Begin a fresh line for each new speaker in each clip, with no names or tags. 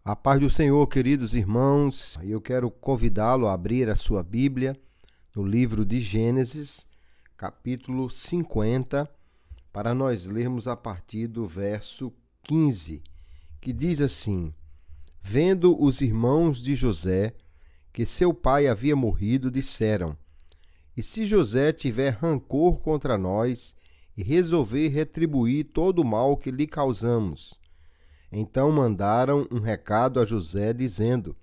A paz do Senhor, queridos irmãos, eu quero convidá-lo a abrir a sua Bíblia no livro de Gênesis, capítulo 50, para nós lermos a partir do verso 15, que diz assim: Vendo os irmãos de José que seu pai havia morrido, disseram: E se José tiver rancor contra nós e resolver retribuir todo o mal que lhe causamos? Então mandaram um recado a José, dizendo: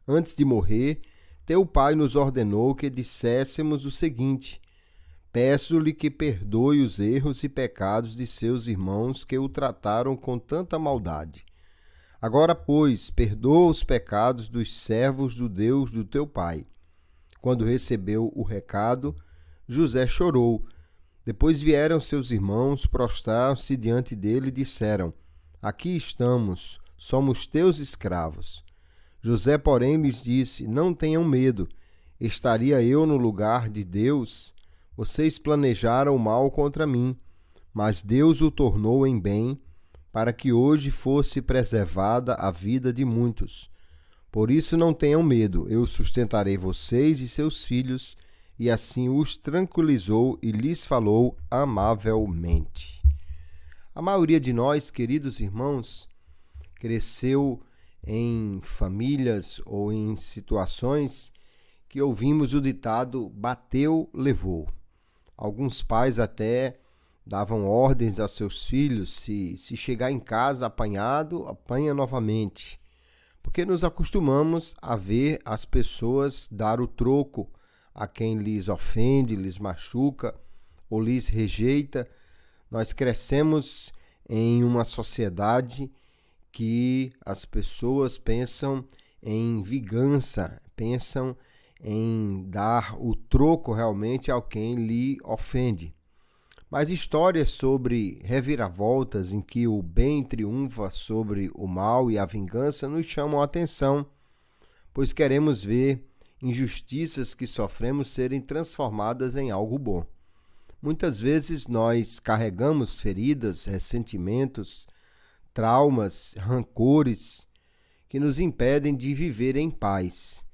Antes de morrer, teu pai nos ordenou que disséssemos o seguinte: Peço-lhe que perdoe os erros e pecados de seus irmãos que o trataram com tanta maldade. Agora, pois, perdoa os pecados dos servos do Deus do teu pai. Quando recebeu o recado, José chorou. Depois vieram seus irmãos, prostraram-se diante dele e disseram: Aqui estamos, somos teus escravos. José, porém, lhes disse: Não tenham medo. Estaria eu no lugar de Deus? Vocês planejaram o mal contra mim, mas Deus o tornou em bem, para que hoje fosse preservada a vida de muitos. Por isso não tenham medo, eu sustentarei vocês e seus filhos. E assim os tranquilizou e lhes falou amavelmente. A maioria de nós, queridos irmãos, cresceu em famílias ou em situações que ouvimos o ditado bateu, levou. Alguns pais até davam ordens a seus filhos: se chegar em casa apanhado, apanha novamente. Porque nos acostumamos a ver as pessoas dar o troco a quem lhes ofende, lhes machuca ou lhes rejeita. Nós crescemos em uma sociedade que as pessoas pensam em vingança, pensam em dar o troco realmente a quem lhe ofende. Mas histórias sobre reviravoltas em que o bem triunfa sobre o mal e a vingança nos chamam a atenção, pois queremos ver injustiças que sofremos serem transformadas em algo bom. Muitas vezes nós carregamos feridas, ressentimentos, traumas, rancores que nos impedem de viver em paz.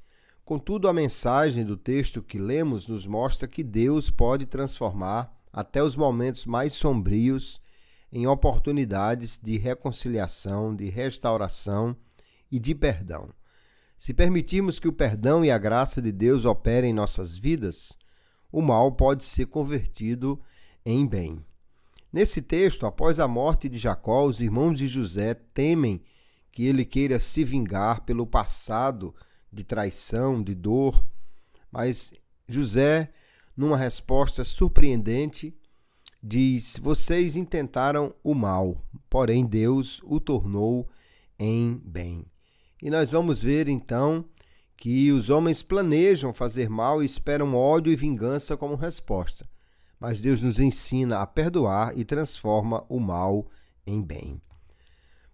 Contudo, a mensagem do texto que lemos nos mostra que Deus pode transformar até os momentos mais sombrios em oportunidades de reconciliação, de restauração e de perdão. Se permitirmos que o perdão e a graça de Deus operem em nossas vidas, o mal pode ser convertido em bem. Nesse texto, após a morte de Jacó, os irmãos de José temem que ele queira se vingar pelo passado de traição, de dor, mas José, numa resposta surpreendente, diz: Vocês intentaram o mal, porém Deus o tornou em bem. E nós vamos ver então que os homens planejam fazer mal e esperam ódio e vingança como resposta. Mas Deus nos ensina a perdoar e transforma o mal em bem.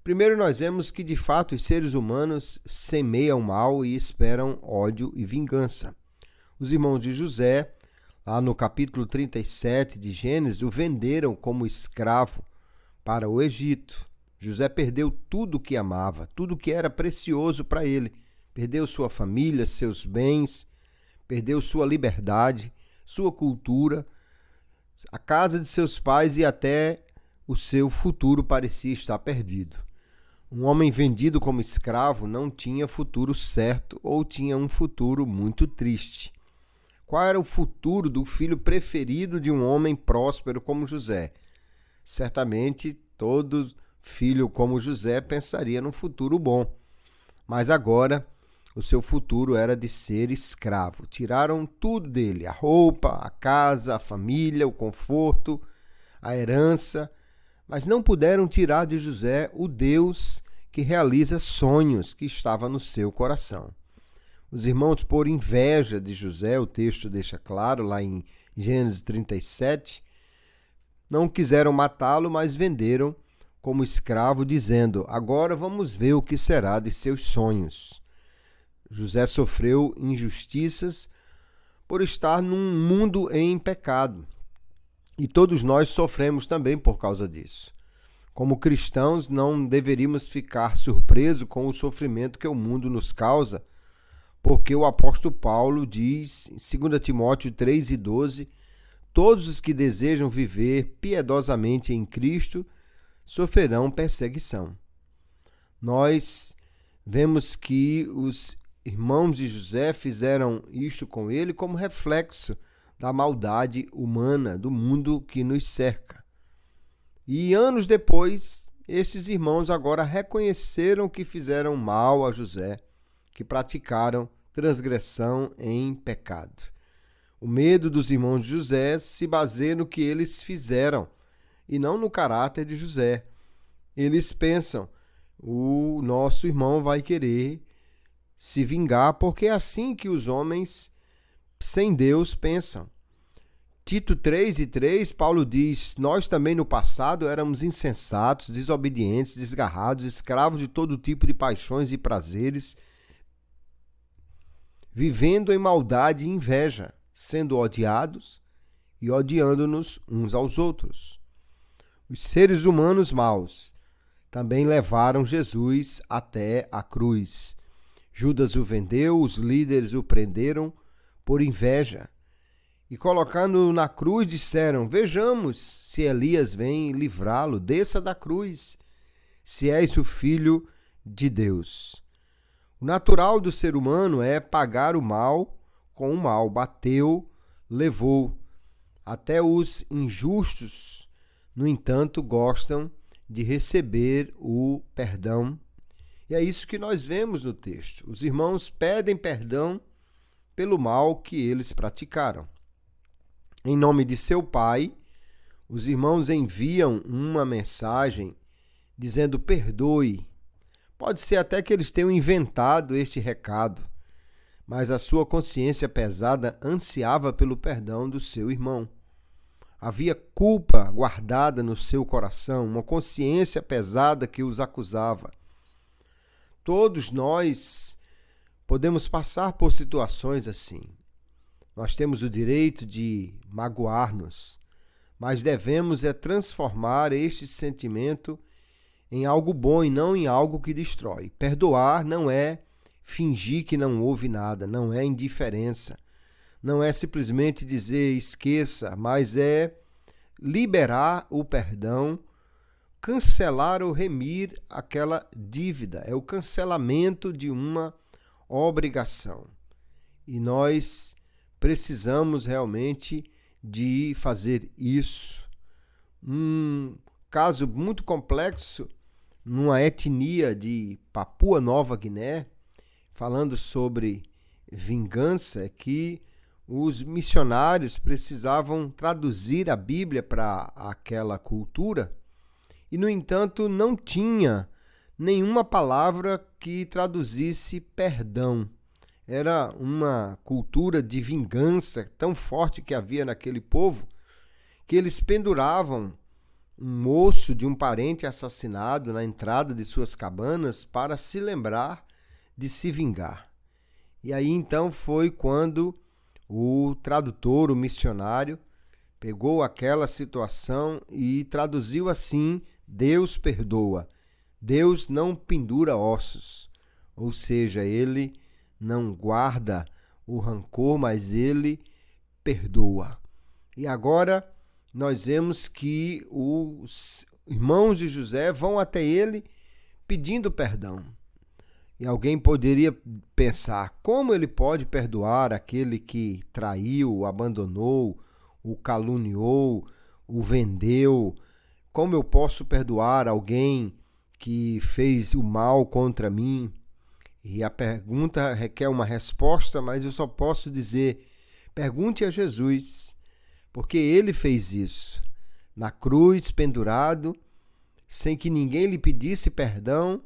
Primeiro, nós vemos que, de fato, os seres humanos semeiam mal e esperam ódio e vingança. Os irmãos de José, lá no capítulo 37 de Gênesis, o venderam como escravo para o Egito. José perdeu tudo o que amava, tudo que era precioso para ele. Perdeu sua família, seus bens, perdeu sua liberdade, sua cultura, a casa de seus pais e até o seu futuro parecia estar perdido. Um homem vendido como escravo não tinha futuro certo ou tinha um futuro muito triste. Qual era o futuro do filho preferido de um homem próspero como José? Certamente todo filho como José pensaria num futuro bom. Mas agora o seu futuro era de ser escravo. Tiraram tudo dele: a roupa, a casa, a família, o conforto, a herança, mas não puderam tirar de José o Deus que realiza sonhos que estava no seu coração. Os irmãos, por inveja de José, o texto deixa claro lá em Gênesis 37, não quiseram matá-lo, mas venderam como escravo, dizendo: Agora vamos ver o que será de seus sonhos. José sofreu injustiças por estar num mundo em pecado. E todos nós sofremos também por causa disso. Como cristãos, não deveríamos ficar surpresos com o sofrimento que o mundo nos causa, porque o apóstolo Paulo diz em 2 Timóteo 3:12, todos os que desejam viver piedosamente em Cristo sofrerão perseguição. Nós vemos que os irmãos de José fizeram isto com ele como reflexo da maldade humana, do mundo que nos cerca. E anos depois, esses irmãos agora reconheceram que fizeram mal a José, que praticaram transgressão em pecado. O medo dos irmãos de José se baseia no que eles fizeram e não no caráter de José. Eles pensam, o nosso irmão vai querer se vingar, porque é assim que os homens sem Deus pensam. Tito 3:3, Paulo diz, nós também no passado éramos insensatos, desobedientes, desgarrados, escravos de todo tipo de paixões e prazeres, vivendo em maldade e inveja, sendo odiados e odiando-nos uns aos outros. Os seres humanos maus também levaram Jesus até a cruz. Judas o vendeu, os líderes o prenderam por inveja. E colocando-o na cruz, disseram, vejamos se Elias vem livrá-lo, desça da cruz, se és o Filho de Deus. O natural do ser humano é pagar o mal com o mal, bateu, levou. Até os injustos, no entanto, gostam de receber o perdão. E é isso que nós vemos no texto. Os irmãos pedem perdão pelo mal que eles praticaram. Em nome de seu pai, os irmãos enviam uma mensagem dizendo perdoe. Pode ser até que eles tenham inventado este recado, mas a sua consciência pesada ansiava pelo perdão do seu irmão. Havia culpa guardada no seu coração, uma consciência pesada que os acusava. Todos nós podemos passar por situações assim. Nós temos o direito de magoar-nos, mas devemos transformar este sentimento em algo bom e não em algo que destrói. Perdoar não é fingir que não houve nada, não é indiferença, não é simplesmente dizer esqueça, mas é liberar o perdão, cancelar ou remir aquela dívida, é o cancelamento de uma obrigação. E nós precisamos realmente de fazer isso. Um caso muito complexo, numa etnia de Papua Nova Guiné, falando sobre vingança, é que os missionários precisavam traduzir a Bíblia para aquela cultura e, no entanto, não tinha nenhuma palavra que traduzisse perdão. Era uma cultura de vingança tão forte que havia naquele povo que eles penduravam um osso de um parente assassinado na entrada de suas cabanas para se lembrar de se vingar. E aí então foi quando o tradutor, o missionário, pegou aquela situação e traduziu assim: Deus perdoa, Deus não pendura ossos, ou seja, ele não guarda o rancor, mas ele perdoa. E agora nós vemos que os irmãos de José vão até ele pedindo perdão. E alguém poderia pensar, como ele pode perdoar aquele que traiu, o abandonou, o caluniou, o vendeu? Como eu posso perdoar alguém que fez o mal contra mim? E a pergunta requer uma resposta, mas eu só posso dizer, pergunte a Jesus, porque ele fez isso. Na cruz, pendurado, sem que ninguém lhe pedisse perdão,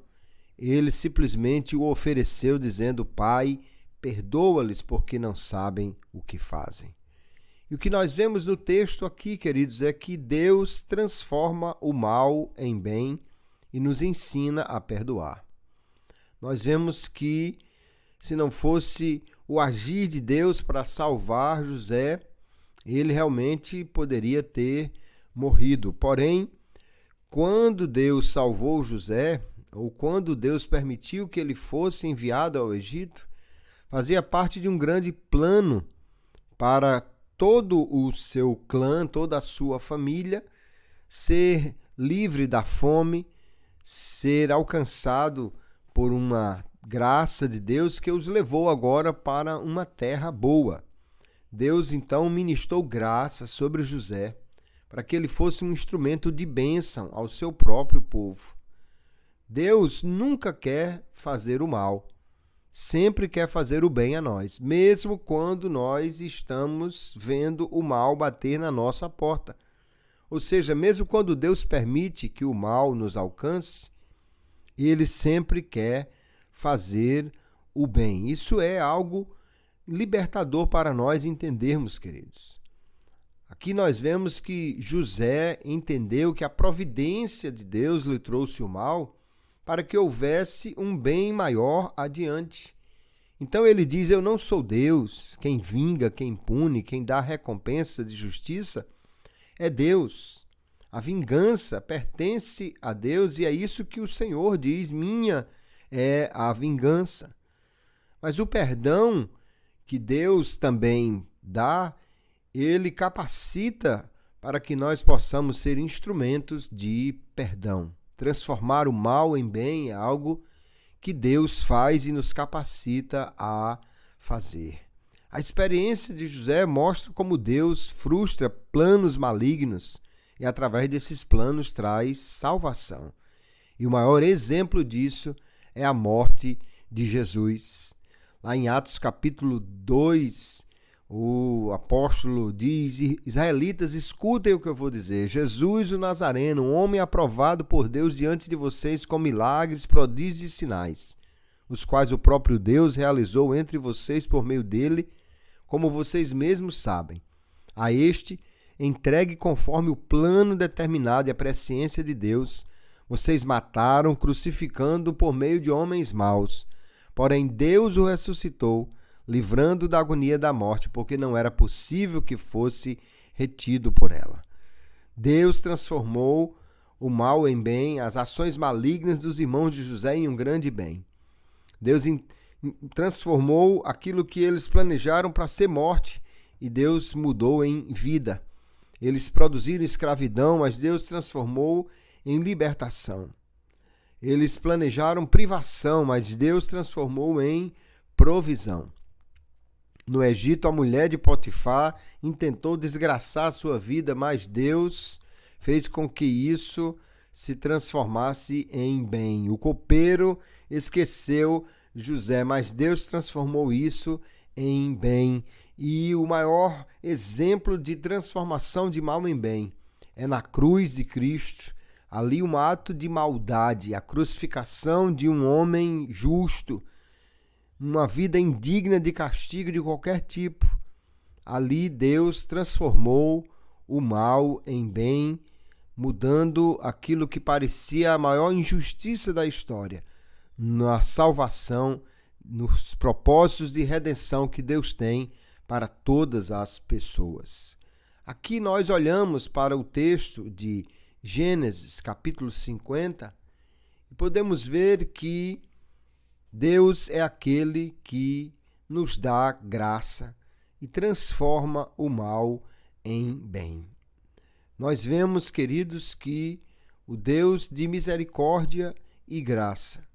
ele simplesmente o ofereceu, dizendo, Pai, perdoa-lhes porque não sabem o que fazem. E o que nós vemos no texto aqui, queridos, é que Deus transforma o mal em bem e nos ensina a perdoar. Nós vemos que, se não fosse o agir de Deus para salvar José, ele realmente poderia ter morrido. Porém, quando Deus salvou José, ou quando Deus permitiu que ele fosse enviado ao Egito, fazia parte de um grande plano para todo o seu clã, toda a sua família, ser livre da fome, ser alcançado por uma graça de Deus que os levou agora para uma terra boa. Deus então ministrou graça sobre José para que ele fosse um instrumento de bênção ao seu próprio povo. Deus nunca quer fazer o mal, sempre quer fazer o bem a nós, mesmo quando nós estamos vendo o mal bater na nossa porta. Ou seja, mesmo quando Deus permite que o mal nos alcance, Ele sempre quer fazer o bem. Isso é algo libertador para nós entendermos, queridos. Aqui nós vemos que José entendeu que a providência de Deus lhe trouxe o mal para que houvesse um bem maior adiante. Então ele diz: eu não sou Deus, quem vinga, quem pune, quem dá recompensa de justiça é Deus. A vingança pertence a Deus e é isso que o Senhor diz: minha é a vingança. Mas o perdão que Deus também dá, ele capacita para que nós possamos ser instrumentos de perdão. Transformar o mal em bem é algo que Deus faz e nos capacita a fazer. A experiência de José mostra como Deus frustra planos malignos e, através desses planos, traz salvação. E o maior exemplo disso é a morte de Jesus. Lá em Atos capítulo 2, o apóstolo diz: israelitas, escutem o que eu vou dizer. Jesus o Nazareno, um homem aprovado por Deus diante de vocês com milagres, prodígios e sinais, os quais o próprio Deus realizou entre vocês por meio dele, como vocês mesmos sabem. A este, entregue conforme o plano determinado e a presciência de Deus, vocês mataram, crucificando por meio de homens maus. Porém, Deus o ressuscitou, livrando da agonia da morte, porque não era possível que fosse retido por ela. Deus transformou o mal em bem, as ações malignas dos irmãos de José em um grande bem. Deus transformou aquilo que eles planejaram para ser morte, e Deus mudou em vida. Eles produziram escravidão, mas Deus transformou em libertação. Eles planejaram privação, mas Deus transformou em provisão. No Egito, a mulher de Potifar intentou desgraçar a sua vida, mas Deus fez com que isso se transformasse em bem. O copeiro esqueceu José, mas Deus transformou isso em bem. E o maior exemplo de transformação de mal em bem é na cruz de Cristo. Ali um ato de maldade, a crucificação de um homem justo, uma vida indigna de castigo de qualquer tipo. Ali Deus transformou o mal em bem, mudando aquilo que parecia a maior injustiça da história, na salvação, nos propósitos de redenção que Deus tem para todas as pessoas. Aqui nós olhamos para o texto de Gênesis, capítulo 50, e podemos ver que Deus é aquele que nos dá graça e transforma o mal em bem. Nós vemos, queridos, que o Deus de misericórdia e graça,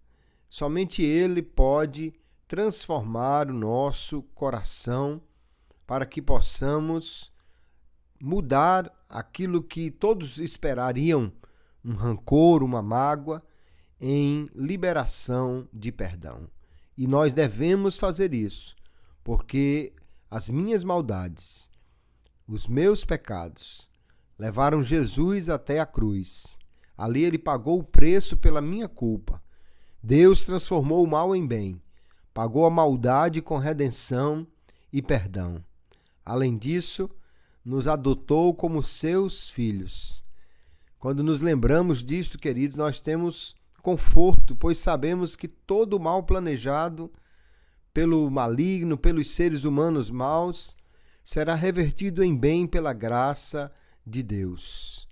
somente Ele pode transformar o nosso coração para que possamos mudar aquilo que todos esperariam, um rancor, uma mágoa, em liberação de perdão. E nós devemos fazer isso, porque as minhas maldades, os meus pecados, levaram Jesus até a cruz. Ali ele pagou o preço pela minha culpa. Deus transformou o mal em bem, pagou a maldade com redenção e perdão. Além disso, nos adotou como seus filhos. Quando nos lembramos disso, queridos, nós temos conforto, pois sabemos que todo o mal planejado pelo maligno, pelos seres humanos maus, será revertido em bem pela graça de Deus.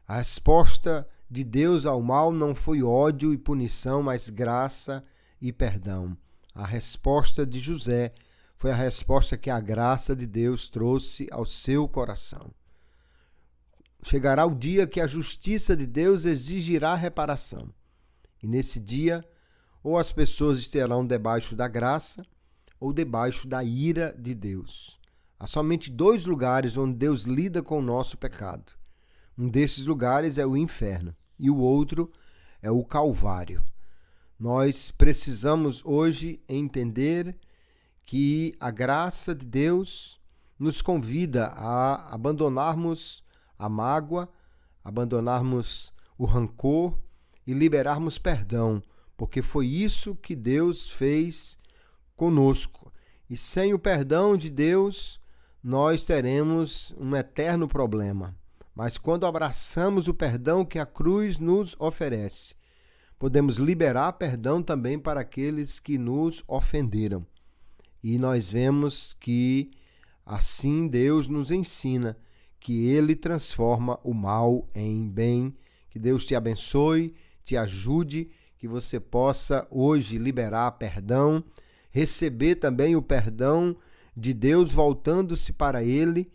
A resposta de Deus ao mal não foi ódio e punição, mas graça e perdão. A resposta de José foi a resposta que a graça de Deus trouxe ao seu coração. Chegará o dia que a justiça de Deus exigirá reparação. E nesse dia, ou as pessoas estarão debaixo da graça ou debaixo da ira de Deus. Há somente 2 lugares onde Deus lida com o nosso pecado. Um desses lugares é o inferno e o outro é o Calvário. Nós precisamos hoje entender que a graça de Deus nos convida a abandonarmos a mágoa, abandonarmos o rancor e liberarmos perdão, porque foi isso que Deus fez conosco. E sem o perdão de Deus, nós teremos um eterno problema. Mas quando abraçamos o perdão que a cruz nos oferece, podemos liberar perdão também para aqueles que nos ofenderam. E nós vemos que assim Deus nos ensina que Ele transforma o mal em bem. Que Deus te abençoe, te ajude, que você possa hoje liberar perdão, receber também o perdão de Deus voltando-se para Ele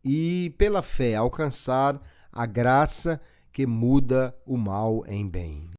e, pela fé, alcançar a graça que muda o mal em bem.